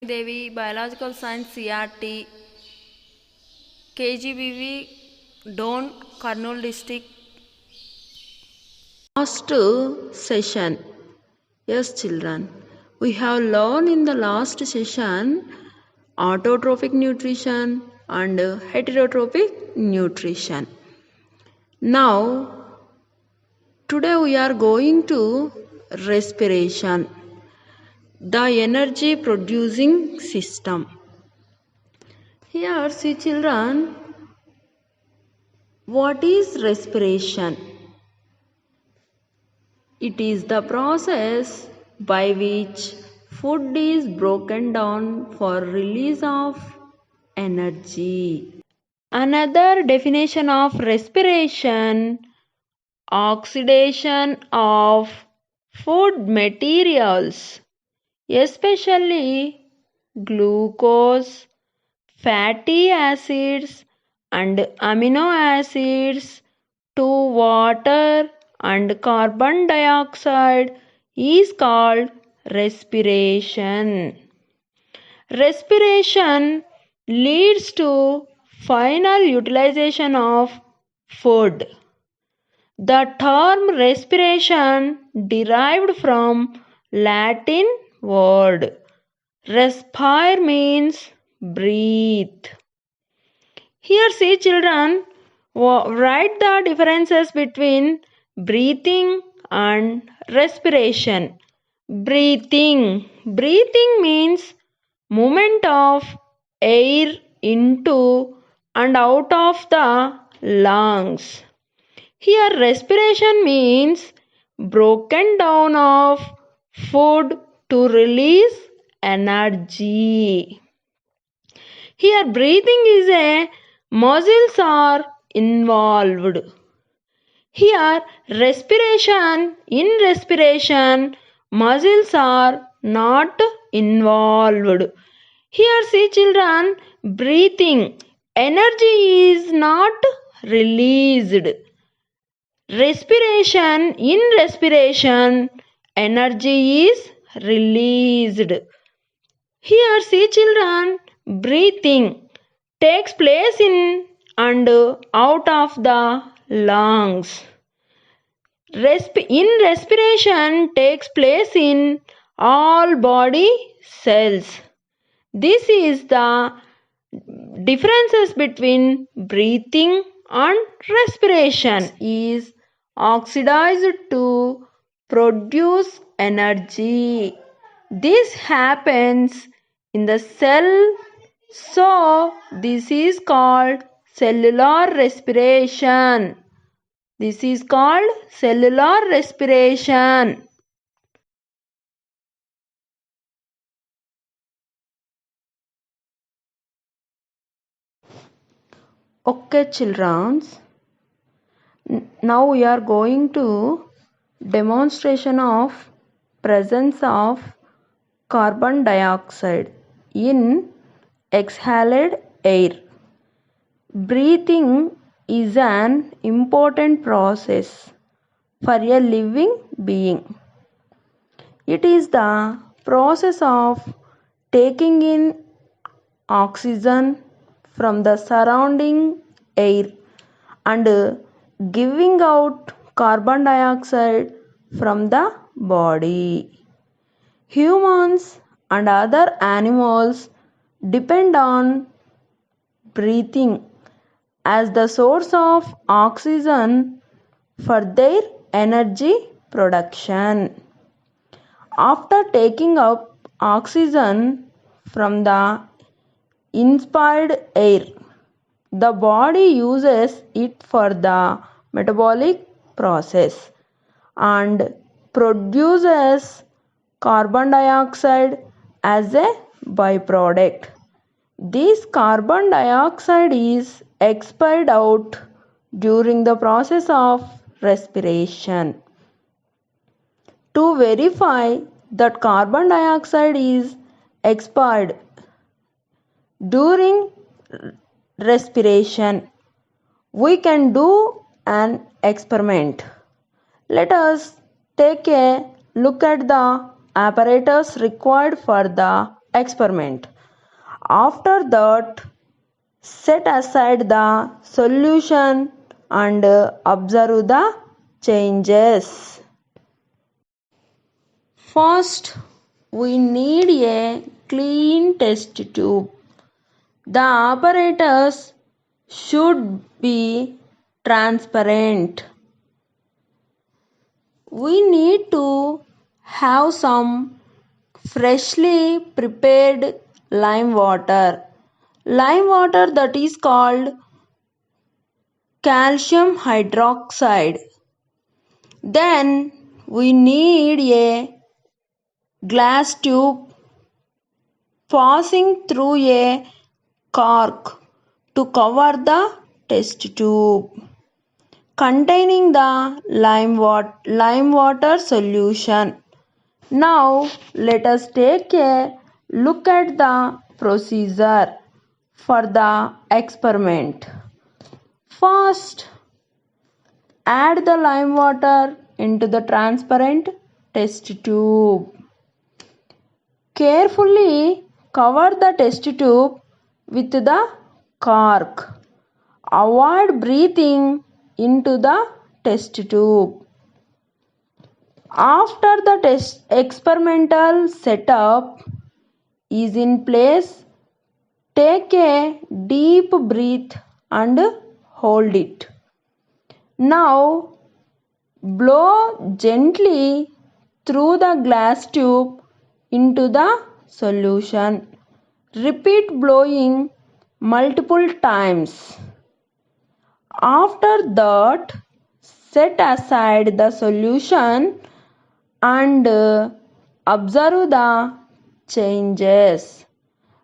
Devi, Biological Science CRT, KGBV, Don, Kurnool District. Last session. Yes, children. We have learned in the last session autotrophic nutrition and heterotrophic nutrition. Now, today we are going to respiration, the energy producing system. Here, see children, what is respiration? It is the process by which food is broken down for release of energy. Another definition of respiration: oxidation of food materials, especially glucose, fatty acids, and amino acids to water and carbon dioxide, is called respiration. Respiration leads to final utilization of food. The term respiration derived from Latin word respire, means breathe. Here see children, write the differences between breathing and respiration. Breathing means movement of air into and out of the lungs. Here respiration means broken down of food to release energy. Here breathing is a muscles are involved. Here in respiration muscles are not involved. Here see children, breathing energy is not released. In respiration energy is released. Here see children, breathing takes place in and out of the lungs. In respiration takes place in all body cells. This is the differences between breathing and respiration. Is oxidized to produce energy. This happens in the cell, so this is called cellular respiration. This is called cellular respiration. Okay, children. Now we are going to demonstration of presence of carbon dioxide in exhaled air. Breathing is an important process for a living being. It is the process of taking in oxygen from the surrounding air and giving out carbon dioxide from the body. Humans and other animals depend on breathing as the source of oxygen for their energy production. After taking up oxygen from the inspired air, the body uses it for the metabolic process and produces carbon dioxide as a byproduct. This carbon dioxide is expired out during the process of respiration. To verify that carbon dioxide is expired during respiration, we can do an experiment. Let us take a look at the apparatus required for the experiment. After that, set aside the solution and observe the changes. First, we need a clean test tube. The apparatus should be transparent. We need to have some freshly prepared lime water. Lime water that is called calcium hydroxide. Then we need a glass tube passing through a cork to cover the test tube containing the lime water solution. Now let us take a look at the procedure for the experiment. First, add the lime water into the transparent test tube. Carefully cover the test tube with the cork. Avoid breathing into the test tube. After the experimental setup is in place, take a deep breath and hold it. Now blow gently through the glass tube into the solution. Repeat blowing multiple times. After that, set aside the solution and observe the changes.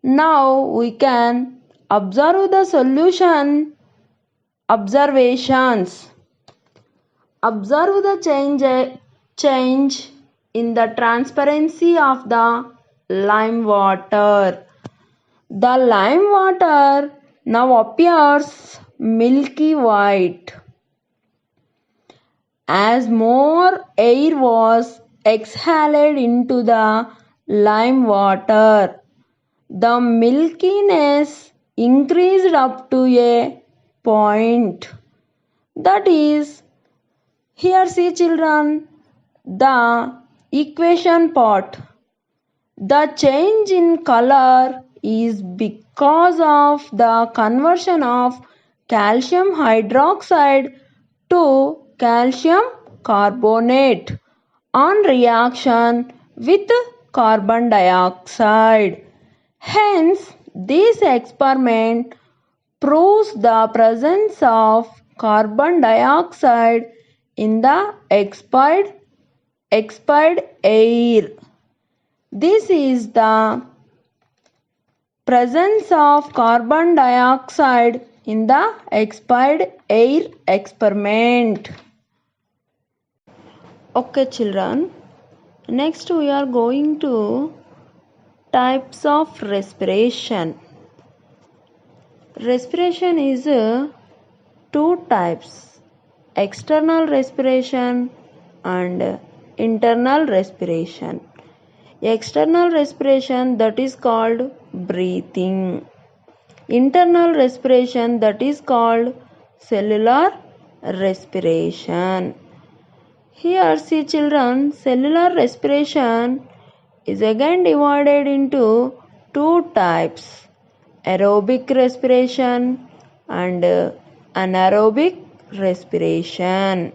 Now we can observe the solution observations. Observe the change in the transparency of the lime water. The lime water now appears milky white. As more air was exhaled into the lime water, the milkiness increased up to a point. That is, here see children, the equation part. The change in color is because of the conversion of calcium hydroxide to calcium carbonate on reaction with carbon dioxide. Hence, this experiment proves the presence of carbon dioxide in the expired air. This is the presence of carbon dioxide in the expired air experiment. Okay children, next we are going to types of respiration. Respiration is two types, external respiration and internal respiration. External respiration, that is called breathing. Internal respiration, that is called cellular respiration. Here see children, cellular respiration is again divided into two types, aerobic respiration and anaerobic respiration.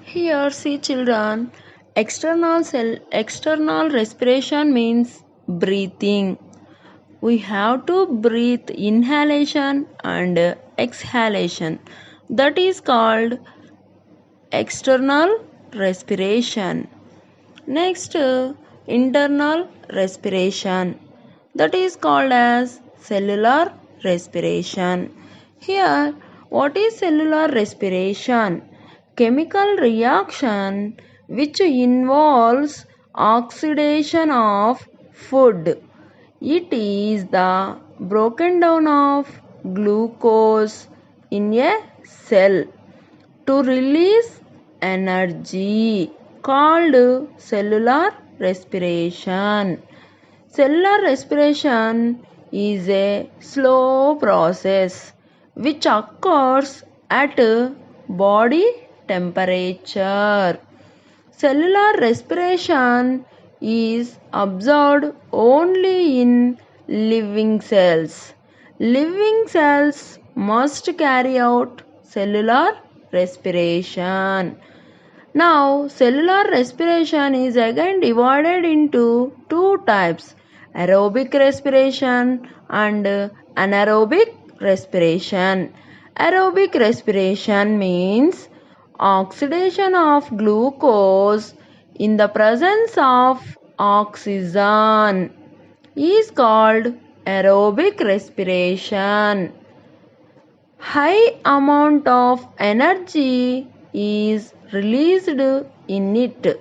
Here see children, external respiration means breathing. We have to breathe inhalation and exhalation. That is called external respiration. Next, internal respiration. That is called as cellular respiration. Here, what is cellular respiration? Chemical reaction which involves oxidation of food. It is the broken down of glucose in a cell to release energy called cellular respiration. Cellular respiration is a slow process which occurs at body temperature. Cellular respiration is observed only in living cells. Living cells must carry out cellular respiration. Now, cellular respiration is again divided into two types, aerobic respiration and anaerobic respiration. Aerobic respiration means oxidation of glucose in the presence of oxygen is called aerobic respiration. High amount of energy is released in it.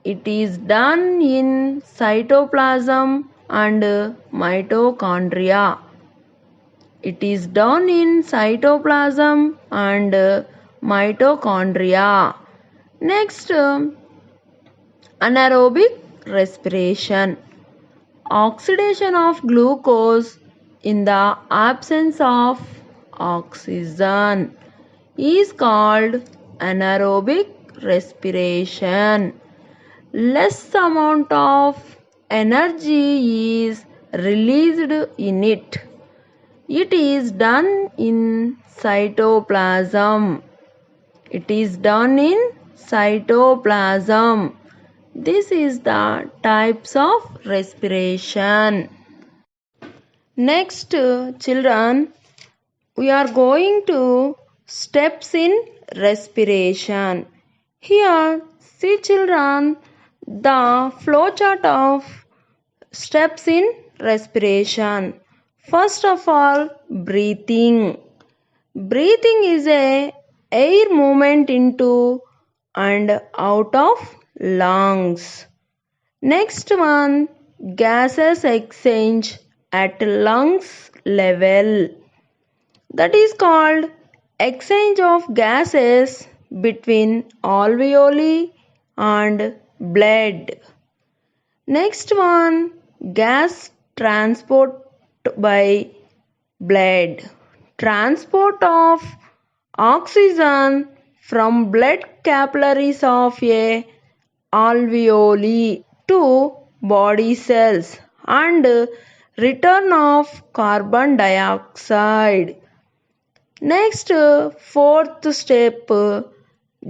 It is done in cytoplasm and mitochondria. It is done in cytoplasm and mitochondria. Next, anaerobic respiration. Oxidation of glucose in the absence of oxygen is called anaerobic respiration. Less amount of energy is released in it. It is done in cytoplasm. It is done in cytoplasm. This is the types of respiration. Next, children, we are going to steps in respiration. Here, see children, the flowchart of steps in respiration. First of all, breathing. Breathing is a air movement into and out of lungs. Next one, gases exchange at lungs level. That is called exchange of gases between alveoli and blood. Next one, gas transport by blood. Transport of oxygen from blood capillaries of a alveoli to body cells and return of carbon dioxide. Next, fourth step,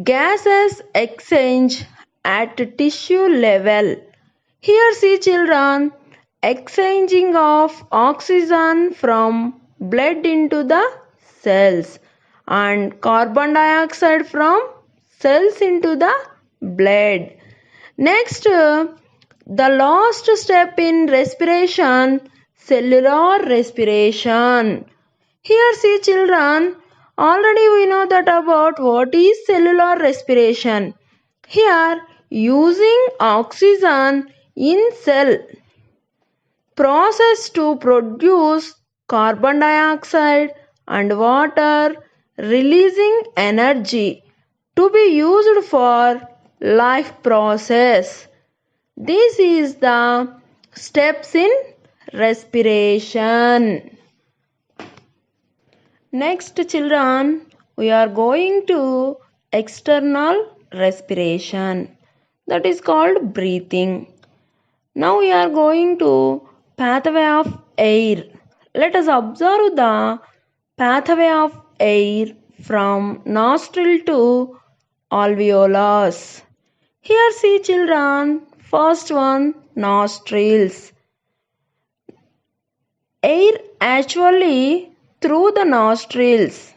gases exchange at tissue level. Here see children, exchanging of oxygen from blood into the cells and carbon dioxide from cells into the blood. Next, the last step in respiration, cellular respiration. Here see children, already we know that about what is cellular respiration. Here, using oxygen in cell process to produce carbon dioxide and water, releasing energy to be used for life process. This is the steps in respiration. Next children, we are going to external respiration, that is called breathing. Now we are going to pathway of air. Let us observe the pathway of air from nostril to alveolus. Here see children, first one, nostrils. Air actually through the nostrils.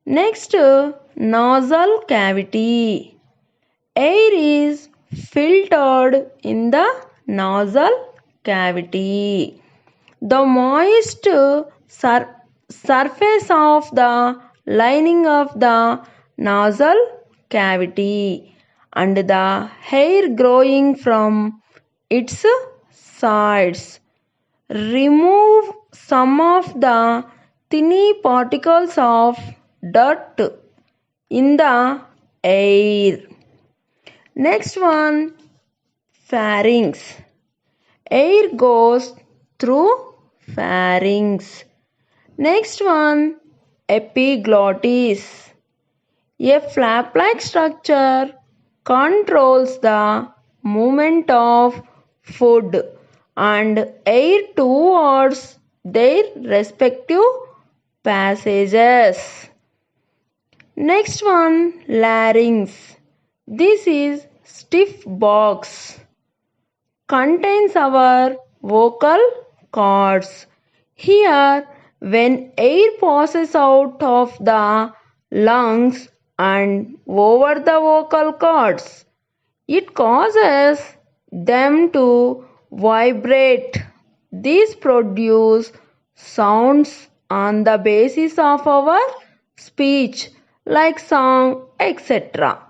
Next, nasal cavity. Air is filtered in the nasal cavity. The moist surface of the lining of the nasal cavity and the hair growing from its sides. Remove some of the tiny particles of dirt in the air. Next one, pharynx. Air goes through pharynx. Next one, epiglottis. A flap-like structure controls the movement of food and air towards their respective passages. Next one, larynx. This is stiff box. Contains our vocal cords. Here, when air passes out of the lungs and over the vocal cords, it causes them to vibrate. These produce sounds on the basis of our speech, like song, etc.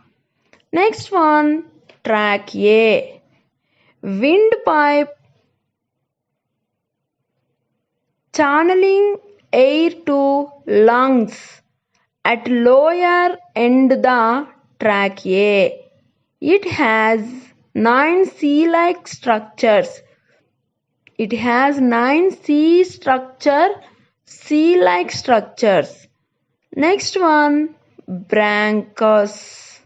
Next one, trachea. Windpipe channeling air to lungs at lower end the trachea. It has 9 C-like structures. C-like structures. Next one, bronchus.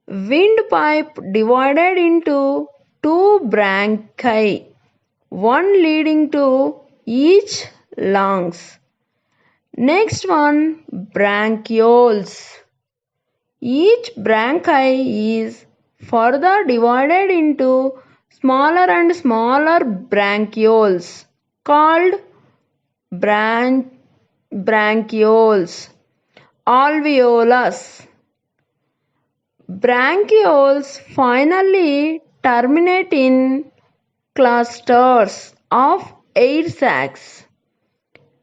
Windpipe divided into 2 bronchi, one leading to each lungs. Next one, bronchioles. Each bronchi is further divided into smaller and smaller bronchioles called bronchioles. Alveolus. Bronchioles finally terminate in clusters of air sacs.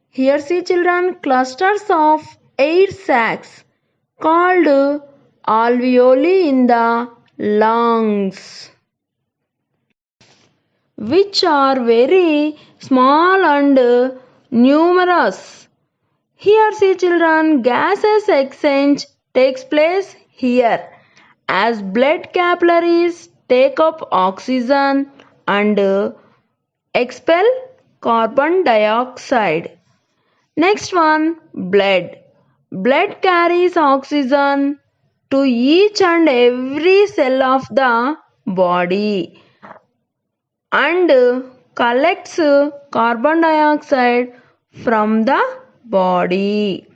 Here see children, clusters of air sacs called alveoli in the lungs, which are very small and numerous. Here see children, gaseous exchange takes place here as blood capillaries take up oxygen and expel carbon dioxide. Next one, blood. Blood carries oxygen to each and every cell of the body and collects carbon dioxide from the body.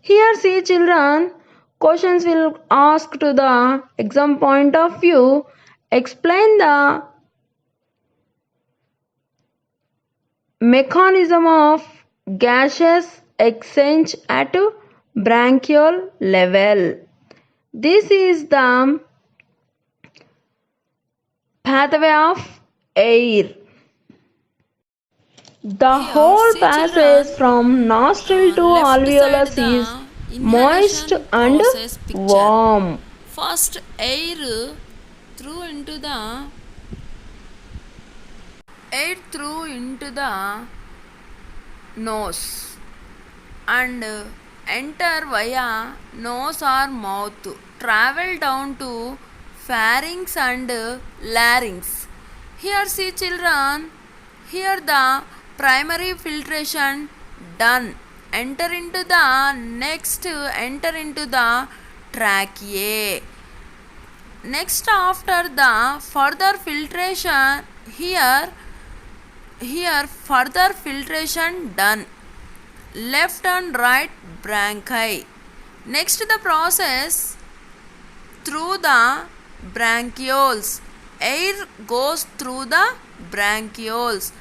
Here see children, questions will ask to the exam point of view. Explain the mechanism of gaseous exchange at bronchial level. This is the pathway of air. The Here, whole see passage children, from nostril to left alveolus side the is moist inhalation and process picture. warm. First air through into the nose and enter via nose or mouth, travel down to pharynx and larynx. Here see children, here the primary filtration done. Enter into the trachea. Next, after the further filtration, here further filtration done. Left and right bronchi. Next, the process through the bronchioles. Air goes through the bronchioles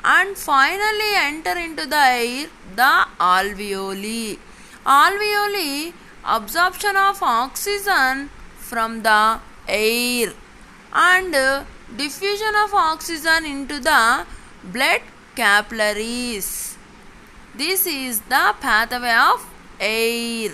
and finally enter into the air the alveoli. Alveoli, absorption of oxygen from the air and diffusion of oxygen into the blood capillaries. This is the pathway of air.